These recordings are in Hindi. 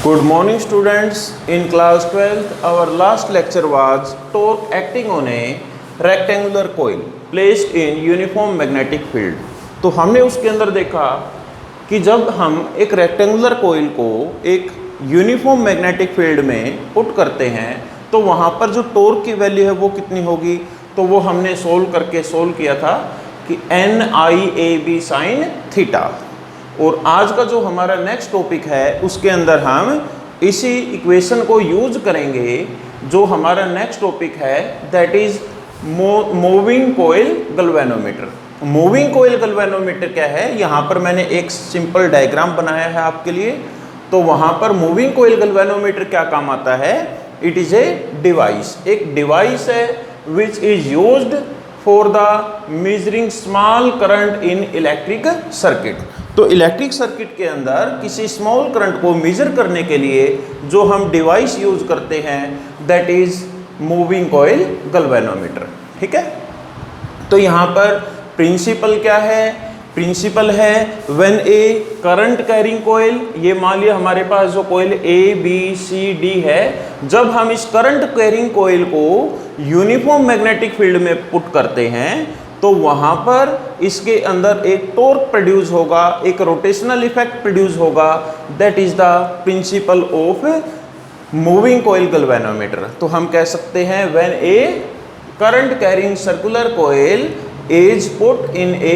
Good morning students. In class 12th our last lecture was torque acting on a rectangular coil placed in uniform magnetic field। तो हमने उसके अंदर देखा कि जब हम एक रेक्टेंगुलर कोयल को एक यूनिफॉर्म मैग्नेटिक फील्ड में पुट करते हैं तो वहाँ पर जो टॉर्क की वैल्यू है वो कितनी होगी, तो वो हमने सोल्व किया था कि NIAB sin थीटा। और आज का जो हमारा नेक्स्ट टॉपिक है उसके अंदर हम इसी इक्वेशन को यूज करेंगे। जो हमारा नेक्स्ट टॉपिक है that is moving coil galvanometer. Moving coil galvanometer क्या है, यहाँ पर मैंने एक सिंपल डायग्राम बनाया है आपके लिए। तो वहाँ पर मूविंग कॉइल गैल्वेनोमीटर क्या काम आता है, इट इज ए डिवाइस, एक डिवाइस है which is used for the measuring small current in electric circuit. तो इलेक्ट्रिक सर्किट के अंदर किसी स्मॉल करंट को मेजर करने के लिए जो हम डिवाइस यूज करते हैं that is moving coil galvanometer. ठीक है, तो यहाँ पर प्रिंसिपल क्या है, प्रिंसिपल है when A current carrying coil, ये मान लिया हमारे पास जो कॉइल ABCD है, जब हम इस करंट कैरिंग कॉइल को यूनिफॉर्म मैग्नेटिक फील्ड में पुट करते हैं तो वहाँ पर इसके अंदर एक टॉर्क प्रोड्यूस होगा, एक रोटेशनल इफेक्ट प्रोड्यूस होगा, that is the principle of moving coil galvanometer. तो हम कह सकते हैं when A current carrying circular coil is put in a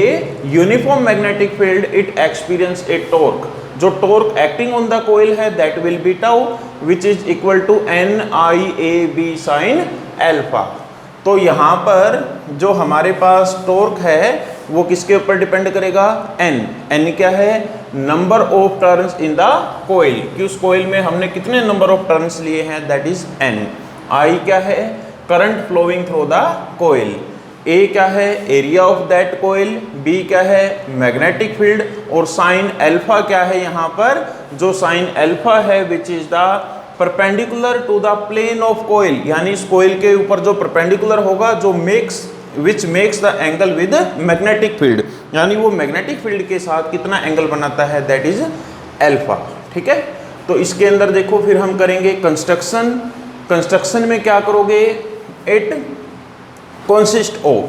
uniform magnetic field it experience a torque। जो torque acting on the coil है that will be tau which is equal to NIAB sin alpha। तो यहाँ पर जो हमारे पास टॉर्क है वो किसके ऊपर डिपेंड करेगा, N क्या है, number of turns in the coil, कि उस कोयल में हमने कितने नंबर ऑफ टर्न्स लिए हैं दैट इज N। I क्या है, current flowing through the coil. A क्या है, area of that coil. B क्या है, मैग्नेटिक फील्ड। और साइन अल्फा क्या है, यहाँ पर जो साइन अल्फा है which is the perpendicular to the plane of coil, यानी इस कोयल के ऊपर जो परपेंडिकुलर होगा जो which makes the angle with magnetic field, यानी वो मैग्नेटिक फील्ड के साथ कितना एंगल बनाता है दैट इज अल्फा। ठीक है, तो इसके अंदर देखो फिर हम करेंगे कंस्ट्रक्शन में क्या करोगे, it consist of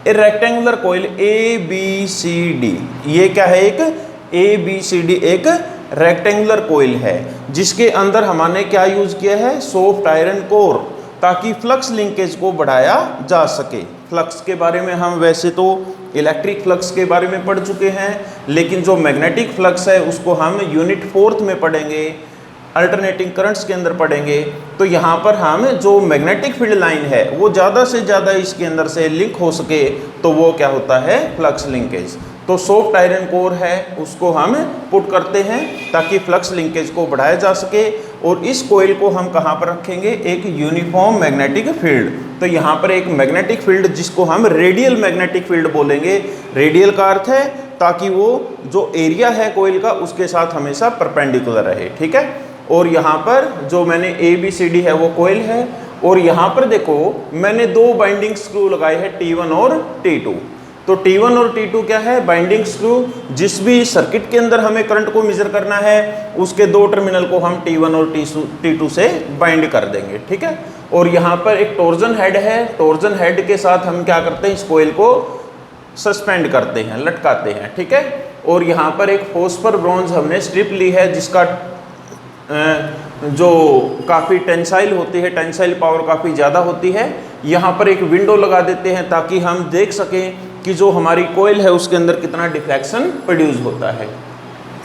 a rectangular coil ABCD। ये क्या है, एक ABCD एक रेक्टेंगुलर कोयल है जिसके अंदर हमने क्या यूज किया है, सॉफ्ट आयरन कोर, ताकि फ्लक्स लिंकेज को बढ़ाया जा सके। फ्लक्स के बारे में हम वैसे तो इलेक्ट्रिक फ्लक्स के बारे में पढ़ चुके हैं, लेकिन जो मैग्नेटिक फ्लक्स है उसको हम यूनिट 4th में पढ़ेंगे, अल्टरनेटिंग करंट्स के अंदर पढ़ेंगे। तो यहाँ पर हम जो मैग्नेटिक फील्ड लाइन है वो ज़्यादा से ज़्यादा इसके अंदर से लिंक हो सके तो वो क्या होता है, फ्लक्स लिंकेज। तो सॉफ्ट आयरन कोर है उसको हम पुट करते हैं ताकि फ्लक्स लिंकेज को बढ़ाया जा सके। और इस कोयल को हम कहाँ पर रखेंगे, एक यूनिफॉर्म मैग्नेटिक फील्ड। तो यहाँ पर एक मैग्नेटिक फील्ड जिसको हम रेडियल मैग्नेटिक फील्ड बोलेंगे। रेडियल का अर्थ है ताकि वो जो एरिया है कोयल का उसके साथ हमेशा परपेंडिकुलर रहे। ठीक है, और यहाँ पर जो मैंने ABCD है वो कोयल है, और यहाँ पर देखो मैंने दो बाइंडिंग स्क्रू लगाए हैं T1 और T2। तो T1 और T2 क्या है, बाइंडिंग स्क्रू। जिस भी सर्किट के अंदर हमें करंट को मेजर करना है उसके दो टर्मिनल को हम T1 और T2 से बाइंड कर देंगे। ठीक है, और यहाँ पर एक टॉर्जन हेड है, टॉर्जन हेड के साथ हम क्या करते हैं, इस कोयल को सस्पेंड करते हैं, लटकाते हैं। ठीक है, और यहाँ पर एक फॉस्फर ब्रॉन्ज हमने स्ट्रिप ली है जिसका जो काफ़ी टेंसाइल होती है, टेंसाइल पावर काफ़ी ज़्यादा होती है। यहाँ पर एक विंडो लगा देते हैं ताकि हम देख सकें कि जो हमारी कोयल है उसके अंदर कितना डिफ्लेक्शन प्रोड्यूस होता है।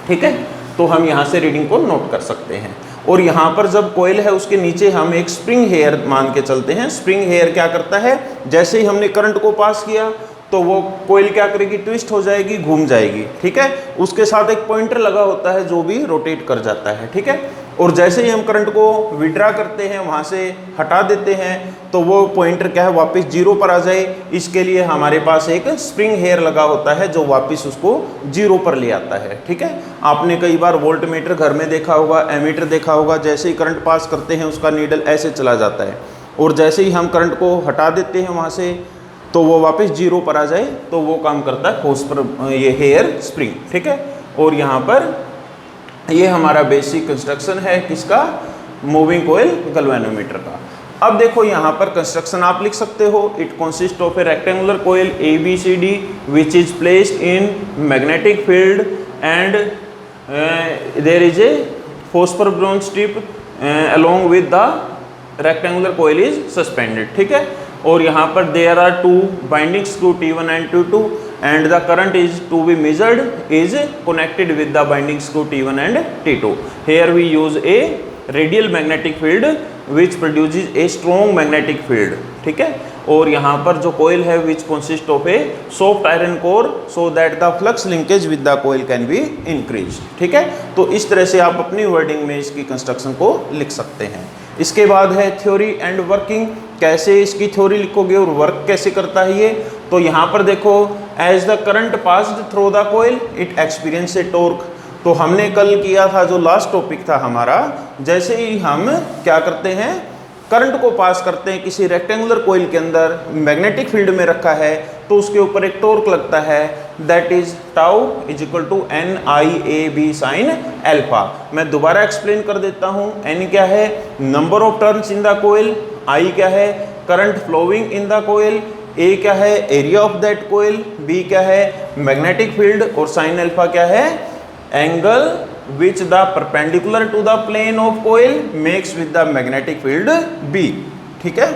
ठीक है, तो हम यहाँ से रीडिंग को नोट कर सकते हैं। और यहाँ पर जब कोयल है उसके नीचे हम एक स्प्रिंग हेयर मान के चलते हैं। स्प्रिंग हेयर क्या करता है, जैसे ही हमने करंट को पास किया तो वो कोयल क्या करेगी, ट्विस्ट हो जाएगी, घूम जाएगी। ठीक है, उसके साथ एक पॉइंटर लगा होता है जो भी रोटेट कर जाता है। ठीक है, और जैसे ही हम करंट को विड्रा करते हैं, वहाँ से हटा देते हैं, तो वो पॉइंटर क्या है, वापस जीरो पर आ जाए। इसके लिए हमारे पास एक स्प्रिंग हेयर लगा होता है जो वापस उसको जीरो पर ले आता है। ठीक है, आपने कई बार वोल्ट मीटर घर में देखा होगा, एमीटर देखा होगा, जैसे ही करंट पास करते हैं उसका नीडल ऐसे चला जाता है, और जैसे ही हम करंट को हटा देते हैं वहाँ से तो वो वापस जीरो पर आ जाए, तो वो काम करता है फॉस्फर ये हेयर स्प्रिंग। ठीक है, और यहाँ पर ये हमारा बेसिक कंस्ट्रक्शन है किसका, मूविंग कोयल गैल्वेनोमीटर का। अब देखो यहाँ पर कंस्ट्रक्शन आप लिख सकते हो, it consist of a rectangular coil ABCD which is placed in magnetic field and there is a phosphor bronze strip along with the rectangular coil is suspended, ठीक है। और यहाँ पर there are 2 binding screw T1 and T2 and the current is to be measured is connected with the binding screw T1 and T2. Here we use a radial magnetic field which produces a strong magnetic field, ठीक है। और यहाँ पर जो coil है which consist of a soft iron core so that the flux linkage with the coil can be increased, ठीक है। तो इस तरह से आप अपनी वर्डिंग में इसकी कंस्ट्रक्शन को लिख सकते हैं। इसके बाद है थ्योरी एंड वर्किंग, कैसे इसकी थ्योरी लिखोगे और वर्क कैसे करता है ये। तो यहाँ पर देखो, as the current passed through the coil it experience a torque. तो हमने कल किया था, जो लास्ट टॉपिक था हमारा, जैसे ही हम क्या करते हैं, करंट को पास करते हैं किसी रेक्टेंगुलर कोयल के अंदर, मैग्नेटिक फील्ड में रखा है, तो उसके ऊपर एक टॉर्क लगता है, that is tau is equal to NIAB sine alpha. मैं दोबारा एक्सप्लेन कर देता हूँ। N क्या है, number of turns in the coil, I क्या है, current flowing in the coil, A क्या है, area of that coil, B क्या है, मैग्नेटिक फील्ड, और साइन अल्फा क्या है, angle which the perpendicular to the plane of coil makes with the magnetic field B, ठीक है।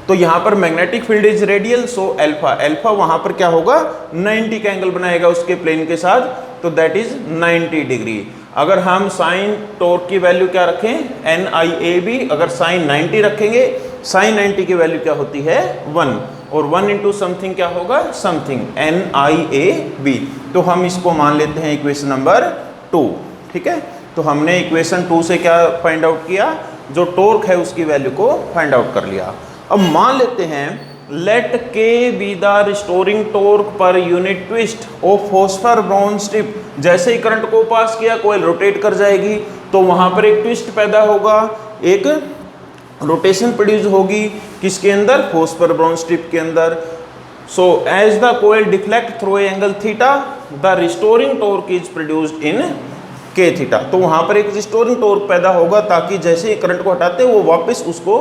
तो यहाँ पर magnetic field is radial, so alpha, alpha वहाँ पर क्या होगा, 90 का एंगल बनाएगा उसके प्लेन के साथ, तो दैट इज 90 डिग्री। अगर हम साइन टॉर्क की वैल्यू क्या रखें, NIAB, अगर साइन 90 रखेंगे, साइन 90 की वैल्यू क्या होती है, 1, और 1 इंटू समथिंग क्या होगा, समथिंग, NIAB। तो हम इसको मान लेते हैं इक्वेशन नंबर 2, ठीक है। तो हमने इक्वेशन 2 से क्या फाइंड आउट किया, जो टॉर्क है उसकी वैल्यू को फाइंड आउट कर लिया। अब मान लेते हैं, let K be the restoring torque per unit twist of phosphor bronze strip. जैसे ही करंट को पास किया, कोयल रोटेट कर जाएगी, तो वहां पर एक ट्विस्ट पैदा होगा, एक रोटेशन प्रोड्यूस होगी, किसके अंदर, फॉस्फर ब्रोंज स्ट्रिप के अंदर। So as the coil deflect through angle theta, the restoring torque is produced in K theta. तो वहां पर एक रिस्टोरिंग टॉर्क पैदा होगा, ताकि जैसे ही करंट को हटाते वो वापस उसको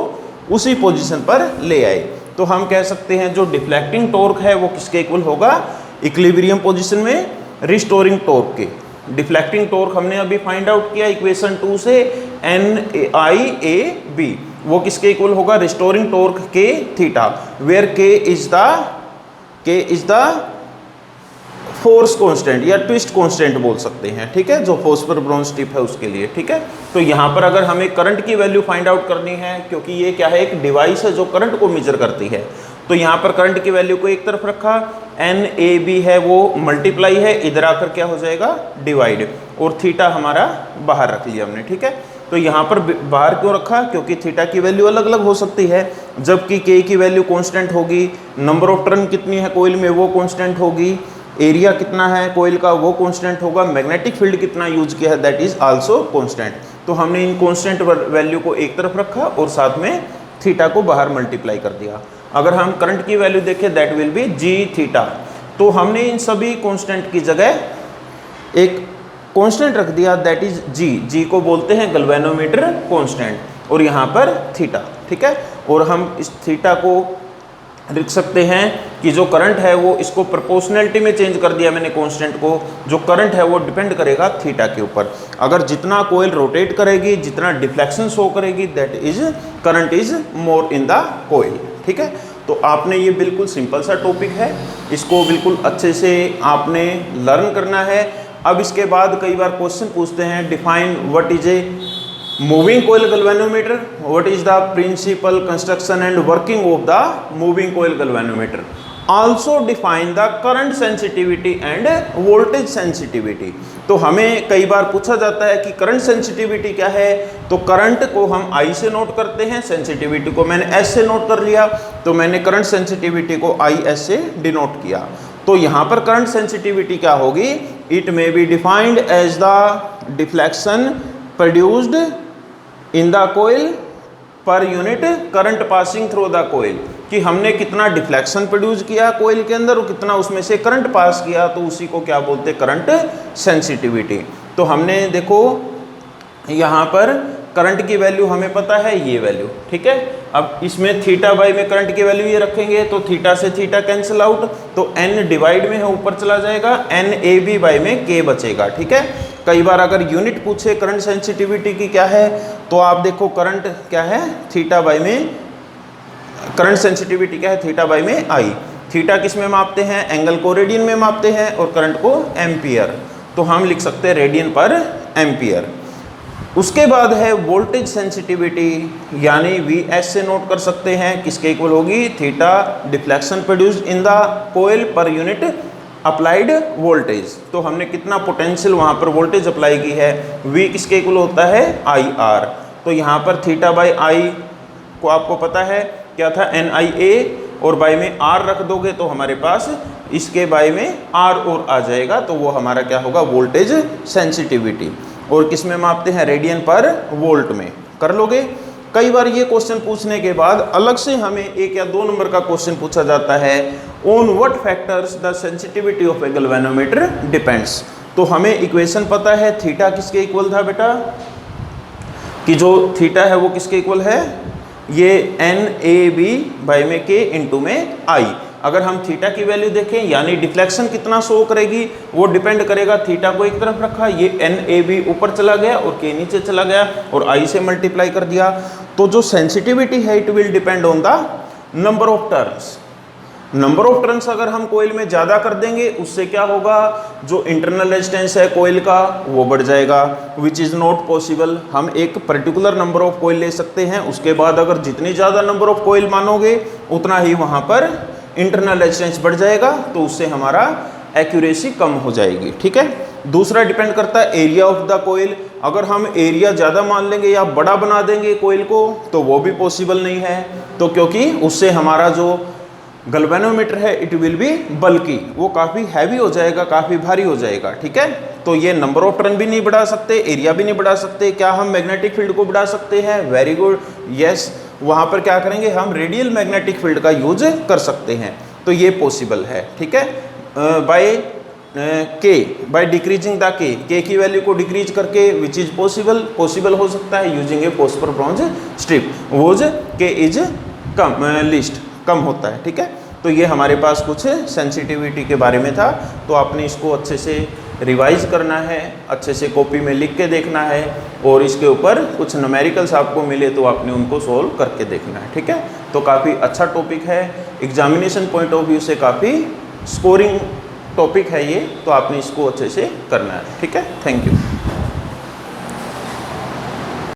उसी पोजीशन पर ले आए। तो हम कह सकते हैं जो डिफ्लेक्टिंग टॉर्क है वो किसके इक्वल होगा, इक्विलिब्रियम पोजीशन में रिस्टोरिंग टॉर्क के। डिफ्लेक्टिंग टॉर्क हमने अभी फाइंड आउट किया इक्वेशन 2 से, NIAB, वो किसके इक्वल होगा, restoring torque K theta, where K is the force constant या ट्विस्ट कांस्टेंट बोल सकते हैं, ठीक है, जो फॉस्फर ब्रोंज स्ट्रिप है उसके लिए, ठीक है। तो यहाँ पर अगर हमें करंट की वैल्यू फाइंड आउट करनी है, क्योंकि ये क्या है, एक डिवाइस है जो करंट को मेजर करती है, तो यहाँ पर करंट की वैल्यू को एक तरफ रखा, NAB है वो मल्टीप्लाई है, इधर आकर क्या हो जाएगा, डिवाइड, और थीटा हमारा बाहर रख लिया हमने, ठीक है। तो यहाँ पर बाहर क्यों रखा, क्योंकि थीटा की वैल्यू अलग अलग हो सकती है, जबकि K की वैल्यू कांस्टेंट होगी, नंबर ऑफ टर्न कितनी है कोयल में वो कांस्टेंट होगी, एरिया कितना है कोयल का वो कांस्टेंट होगा, मैग्नेटिक फील्ड कितना यूज किया है दैट इज आल्सो कांस्टेंट। तो हमने इन कांस्टेंट वैल्यू को एक तरफ रखा और साथ में थीटा को बाहर मल्टीप्लाई कर दिया। अगर हम करंट की वैल्यू देखें that will be G theta. तो हमने इन सभी कांस्टेंट की जगह एक कांस्टेंट रख दिया दैट इज G को बोलते हैं गैल्वेनोमीटर कांस्टेंट, और यहाँ पर थीटा, ठीक है। और हम इस थीटा को लिख सकते हैं कि जो करंट है वो, इसको प्रोपोर्शनैलिटी में चेंज कर दिया मैंने कांस्टेंट को, जो करंट है वो डिपेंड करेगा थीटा के ऊपर। अगर जितना कोयल रोटेट करेगी, जितना डिफ्लेक्शन शो करेगी, that is current is more in the coil, ठीक है। तो आपने ये बिल्कुल सिंपल सा टॉपिक है, इसको बिल्कुल अच्छे से आपने लर्न करना है। अब इसके बाद कई बार क्वेश्चन पूछते हैं, define what is a moving coil galvanometer, what is the principal construction and working of the moving coil galvanometer, also define the current sensitivity and voltage sensitivity। तो हमें कई बार पूछा जाता है कि करंट सेंसिटिविटी क्या है, तो करंट को हम I से नोट करते हैं, सेंसिटिविटी को मैंने S से नोट कर लिया, तो मैंने करंट सेंसिटिविटी को IS से डिनोट किया। तो यहाँ पर करंट सेंसिटिविटी क्या होगी, it may be defined as the deflection produced in the coil per unit current passing through the coil, कि हमने कितना डिफ्लेक्शन प्रोड्यूस किया कोयल के अंदर और कितना उसमें से करंट पास किया, तो उसी को क्या बोलते हैं, करंट सेंसिटिविटी। तो हमने देखो यहाँ पर करंट की वैल्यू हमें पता है ये वैल्यू, ठीक है। अब इसमें थीटा बाई में करंट की वैल्यू ये रखेंगे तो थीटा से थीटा कैंसिल आउट, तो एन डिवाइड में है ऊपर चला जाएगा, एन ए बी बाई में के बचेगा, ठीक है। कई बार अगर यूनिट पूछे करंट सेंसिटिविटी की क्या है, तो आप देखो करंट क्या है, थीटा बाई में, करंट सेंसिटिविटी क्या है, थीटा बाई में आई। थीटा किस में मापते हैं, एंगल को रेडियन में मापते हैं, और करंट को एम्पियर, तो हम लिख सकते हैं रेडियन पर एम्पियर। उसके बाद है वोल्टेज सेंसिटिविटी, यानी वीएस से नोट कर सकते हैं, किसके इक्वल होगी, theta deflection produced in the coil per unit applied voltage. तो हमने कितना पोटेंशियल वहाँ पर वोल्टेज अप्लाई की है, वी किसके इक्वल होता है, आई आर। तो यहाँ पर थीटा बाई आई को आपको पता है क्या था, एन आई ए, और बाई में आर रख दोगे तो हमारे पास इसके बाई में आर और आ जाएगा, तो वो हमारा क्या होगा, वोल्टेज सेंसिटिविटी। और किस में मापते हैं, रेडियन पर वोल्ट में, कर लोगे। कई बार ये क्वेश्चन पूछने के बाद अलग से हमें 1 या 2 नंबर का क्वेश्चन पूछा जाता है, on what factors the sensitivity of A galvanometer depends. तो हमें इक्वेशन पता है, थीटा किसके इक्वल था बेटा, कि जो थीटा है वो किसके इक्वल है, ये एन ए बी बाई में के इंटू में आई। अगर हम थीटा की वैल्यू देखें, यानी डिफ्लेक्शन कितना शो करेगी, वो डिपेंड करेगा, थीटा को एक तरफ रखा, ये एन ए बी ऊपर चला गया और के नीचे चला गया, और आई से मल्टीप्लाई कर दिया, तो जो सेंसिटिविटी है it will depend on the number of turns. Number of turns अगर हम कोयल में ज़्यादा कर देंगे, उससे क्या होगा, जो इंटरनल रेजिस्टेंस है कोयल का वो बढ़ जाएगा, विच इज़ नॉट पॉसिबल। हम एक पर्टिकुलर नंबर ऑफ कोयल ले सकते हैं, उसके बाद अगर जितनी ज़्यादा नंबर ऑफ कोयल मानोगे उतना ही वहाँ पर इंटरनल रेजिस्टेंस बढ़ जाएगा, तो उससे हमारा एक्यूरेसी कम हो जाएगी, ठीक है। दूसरा डिपेंड करता है एरिया ऑफ द कोयल। अगर हम एरिया ज़्यादा मान लेंगे या बड़ा बना देंगे कोयल को, तो वो भी पॉसिबल नहीं है, तो क्योंकि उससे हमारा जो गैल्वेनोमीटर है इट विल बी बल्कि, वो काफ़ी हैवी हो जाएगा, काफ़ी भारी हो जाएगा, ठीक है। तो ये नंबर ऑफ टर्न भी नहीं बढ़ा सकते, एरिया भी नहीं बढ़ा सकते। क्या हम मैग्नेटिक फील्ड को बढ़ा सकते हैं, वेरी गुड, यस। वहाँ पर क्या करेंगे, हम रेडियल मैग्नेटिक फील्ड का यूज कर सकते हैं, तो ये पॉसिबल है, ठीक है। बाय के, बाय डिक्रीजिंग द के की वैल्यू को डिक्रीज करके, विच इज पॉसिबल हो सकता है using a phosphor bronze strip, whose K is कम लिस्ट कम होता है, ठीक है। तो ये हमारे पास कुछ सेंसिटिविटी के बारे में था, तो आपने इसको अच्छे से रिवाइज करना है, अच्छे से कॉपी में लिख के देखना है, और इसके ऊपर कुछ न्यूमेरिकल्स आपको मिले तो आपने उनको सोल्व करके देखना है, ठीक है। तो काफ़ी अच्छा टॉपिक है, एग्जामिनेशन पॉइंट ऑफ व्यू से काफ़ी स्कोरिंग टॉपिक है ये, तो आपने इसको अच्छे से करना है, ठीक है। Thank you.